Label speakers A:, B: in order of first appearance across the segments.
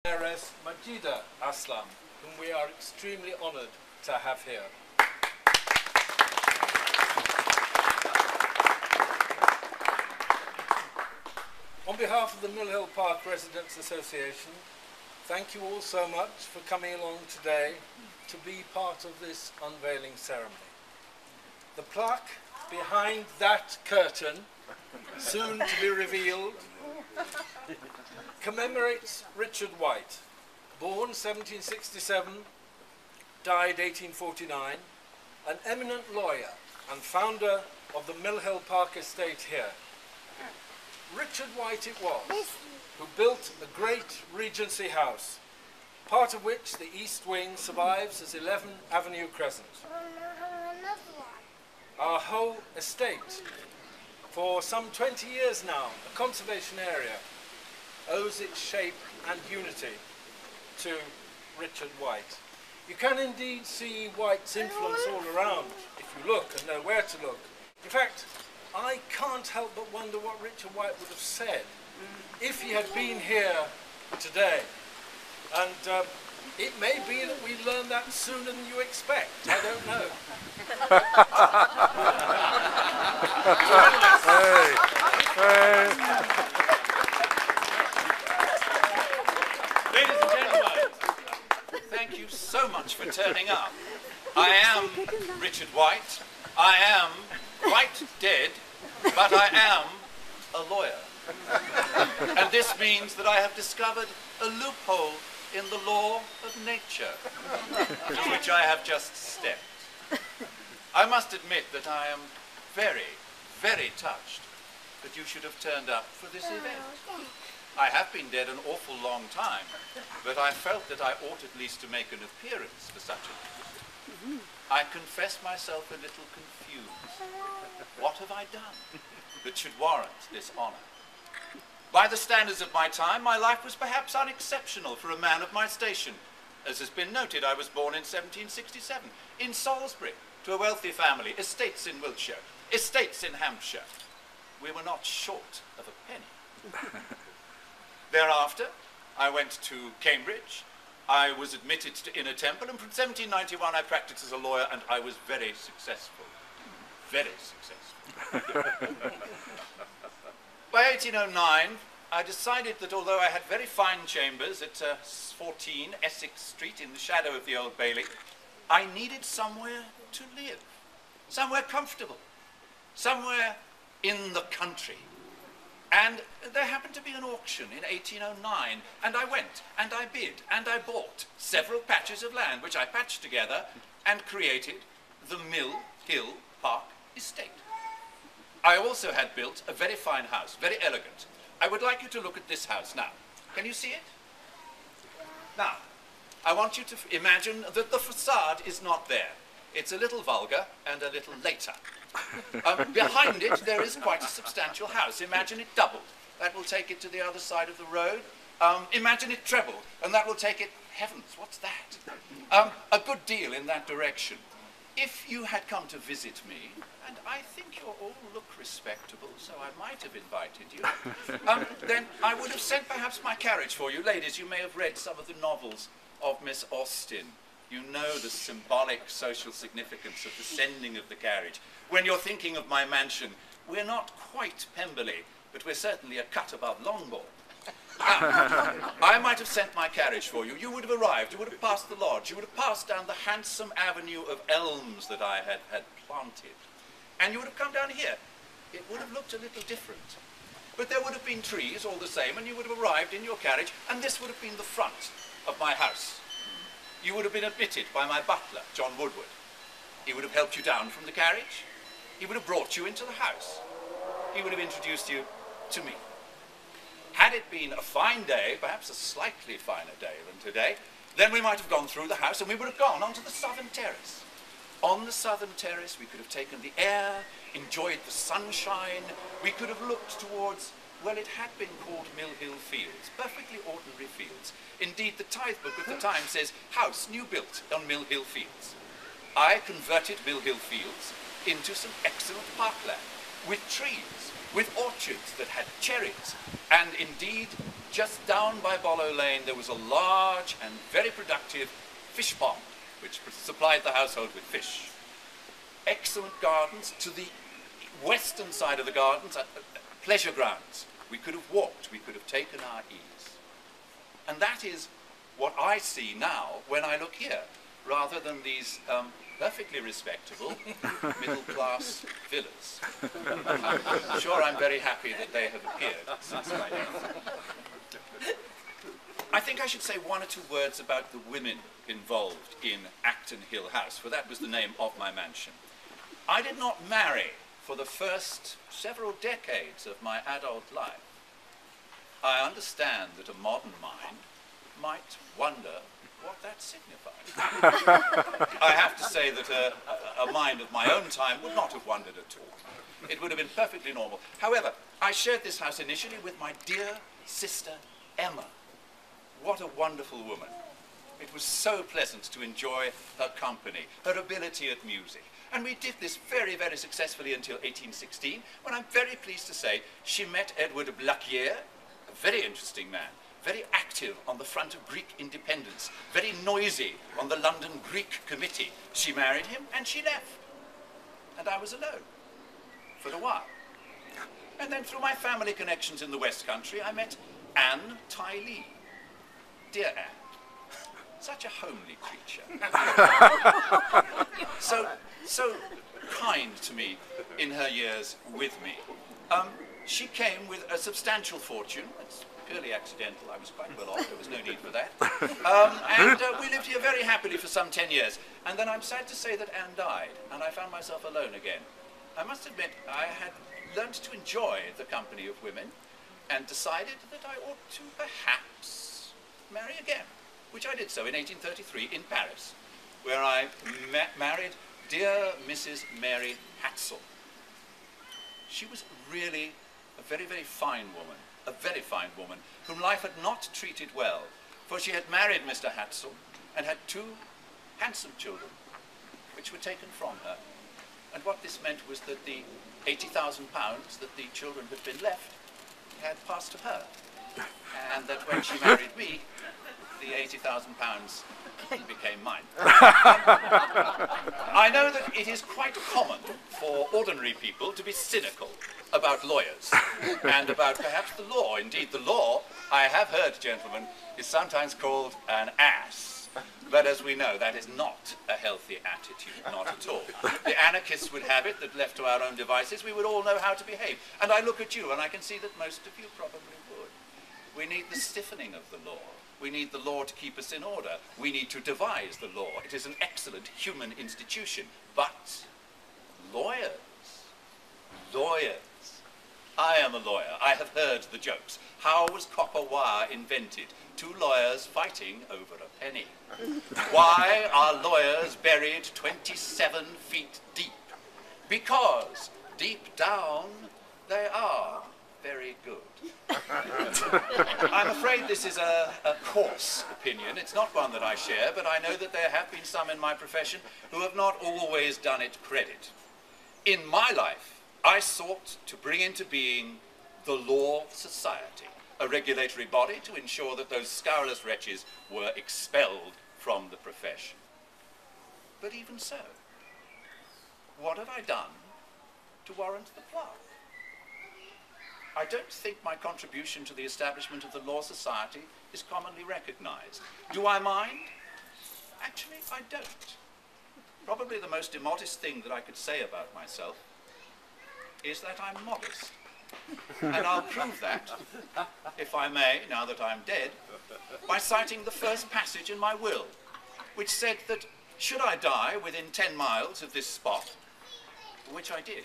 A: Heiress Majida Aslam, whom we are extremely honoured to have here. On behalf of the Mill Hill Park Residents Association, thank you all so much for coming along today to be part of this unveiling ceremony. The plaque behind that curtain, soon to be revealed, commemorates Richard White, born 1767, died 1849, an eminent lawyer and founder of the Mill Hill Park estate here. Richard White it was who built the great Regency house, part of which the east wing survives as 11 Avenue Crescent. Our whole estate, for some 20 years now, a conservation area, owes its shape and unity to Richard White. You can indeed see White's influence all around if you look and know where to look. In fact, I can't help but wonder what Richard White would have said if he had been here today. And it may be that we learn that sooner than you expect. I don't know.
B: Ladies and gentlemen, thank you so much for turning up. I am Richard White. I am quite dead, but I am a lawyer. And this means that I have discovered a loophole in the law of nature, to which I have just stepped. I must admit that I am very, very touched that you should have turned up for this event. I have been dead an awful long time, but I felt that I ought at least to make an appearance for such a thing. I confess myself a little confused. What have I done that should warrant this honour? By the standards of my time, my life was perhaps unexceptional for a man of my station. As has been noted, I was born in 1767, in Salisbury, to a wealthy family, estates in Wiltshire, estates in Hampshire. We were not short of a penny. Thereafter, I went to Cambridge. I was admitted to Inner Temple, and from 1791 I practiced as a lawyer, and I was very successful. Very successful. By 1809, I decided that although I had very fine chambers at 14 Essex Street in the shadow of the Old Bailey, I needed somewhere to live, somewhere comfortable, somewhere in the country. And there happened to be an auction in 1809, and I went, and I bid, and I bought several patches of land, which I patched together and created the Mill Hill Park estate. I also had built a very fine house, very elegant. I would like you to look at this house now. Can you see it? Now, I want you to imagine that the facade is not there. It's a little vulgar and a little later. Behind it, there is quite a substantial house. Imagine it doubled. That will take it to the other side of the road. Imagine it trebled, and that will take it, heavens, what's that? A good deal in that direction. If you had come to visit me, and I think you all look respectable, so I might have invited you, then I would have sent perhaps my carriage for you. Ladies, you may have read some of the novels of Miss Austen. You know the symbolic social significance of the sending of the carriage. When you're thinking of my mansion, we're not quite Pemberley, but we're certainly a cut above Longbourn. I might have sent my carriage for you. You would have arrived. You would have passed the lodge. You would have passed down the handsome avenue of elms that I had planted. And you would have come down here. It would have looked a little different. But there would have been trees all the same, and you would have arrived in your carriage, and this would have been the front of my house. You would have been admitted by my butler, John Woodward. He would have helped you down from the carriage. He would have brought you into the house. He would have introduced you to me. Had it been a fine day, perhaps a slightly finer day than today, then we might have gone through the house and we would have gone onto the southern terrace. On the southern terrace, we could have taken the air, enjoyed the sunshine. We could have looked towards, well, it had been called Mill Hill Fields, perfectly ordinary fields. Indeed, the tithe book of the time says, house new built on Mill Hill Fields. I converted Mill Hill Fields into some excellent parkland. with trees, with orchards that had cherries, and indeed, just down by Bollo Lane there was a large and very productive fish pond, which supplied the household with fish. Excellent gardens. To the western side of the gardens, pleasure grounds. We could have walked, we could have taken our ease. And that is what I see now when I look here, rather than these perfectly respectable middle-class villas. I'm sure I'm very happy that they have appeared since my death. I think I should say one or two words about the women involved in Acton Hill House, for that was the name of my mansion. I did not marry for the first several decades of my adult life. I understand that a modern mind might wonder what that signifies. I have to say that a mind of my own time would not have wondered at all. It would have been perfectly normal. However, I shared this house initially with my dear sister Emma. What a wonderful woman. It was so pleasant to enjoy her company, her ability at music. And we did this very, very successfully until 1816, when I'm very pleased to say she met Edward Blaquier, a very interesting man, very active on the front of Greek independence, very noisy on the London Greek Committee. She married him and she left. And I was alone for a while. And then through my family connections in the West Country, I met Anne Tylee. Dear Anne, such a homely creature. so kind to me in her years with me. She came with a substantial fortune. It's purely accidental. I was quite well off. There was no need for that. And we lived here very happily for some 10 years. And then I'm sad to say that Anne died, and I found myself alone again. I must admit, I had learned to enjoy the company of women and decided that I ought to perhaps marry again, which I did so in 1833 in Paris, where I married dear Mrs. Mary Hatzel. She was really a very, very fine woman, a very fine woman, whom life had not treated well, for she had married Mr. Hatzel and had 2 handsome children, which were taken from her. And what this meant was that the £80,000 that the children had been left had passed to her, and that when she married me, the £80,000 became mine. I know that it is quite common for ordinary people to be cynical about lawyers and about perhaps the law. Indeed, the law, I have heard, gentlemen, is sometimes called an ass. But as we know, that is not a healthy attitude, not at all. The anarchists would have it that left to our own devices, we would all know how to behave. And I look at you and I can see that most of you probably would. We need the stiffening of the law. We need the law to keep us in order. We need to devise the law. It is an excellent human institution. But lawyers, I am a lawyer. I have heard the jokes. How was copper wire invented? 2 lawyers fighting over a penny. Why are lawyers buried 27 feet deep? Because deep down they are very good. I'm afraid this is a coarse opinion. It's not one that I share, but I know that there have been some in my profession who have not always done it credit. In my life, I sought to bring into being the Law Society, a regulatory body to ensure that those scurrilous wretches were expelled from the profession. But even so, what have I done to warrant the plaque? I don't think my contribution to the establishment of the Law Society is commonly recognized. Do I mind? Actually, I don't. Probably the most immodest thing that I could say about myself is that I'm modest. And I'll prove that, if I may, now that I'm dead, by citing the first passage in my will, which said that should I die within 10 miles of this spot, which I did,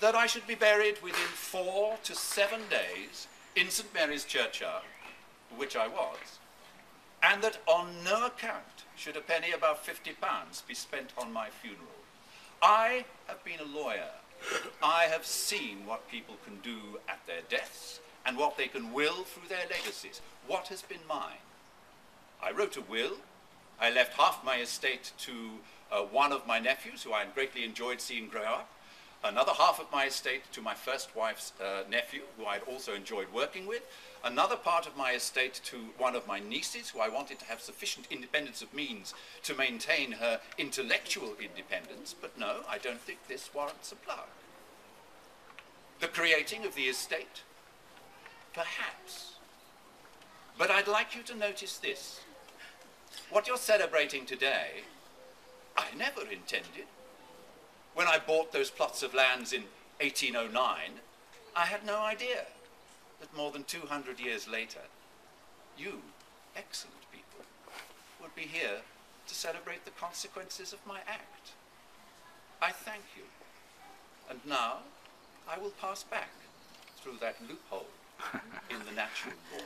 B: that I should be buried within 4 to 7 days in St. Mary's Churchyard, which I was, and that on no account should a penny above £50 be spent on my funeral. I have been a lawyer. I have seen what people can do at their deaths and what they can will through their legacies. What has been mine? I wrote a will. I left half my estate to one of my nephews, who I greatly enjoyed seeing grow up. another half of my estate to my first wife's nephew, who I'd also enjoyed working with, another part of my estate to one of my nieces, who I wanted to have sufficient independence of means to maintain her intellectual independence, but no, I don't think this warrants a plug. The creating of the estate? Perhaps. But I'd like you to notice this. What you're celebrating today, I never intended. When I bought those plots of lands in 1809, I had no idea that more than 200 years later, you, excellent people, would be here to celebrate the consequences of my act. I thank you. And now, I will pass back through that loophole in the natural law.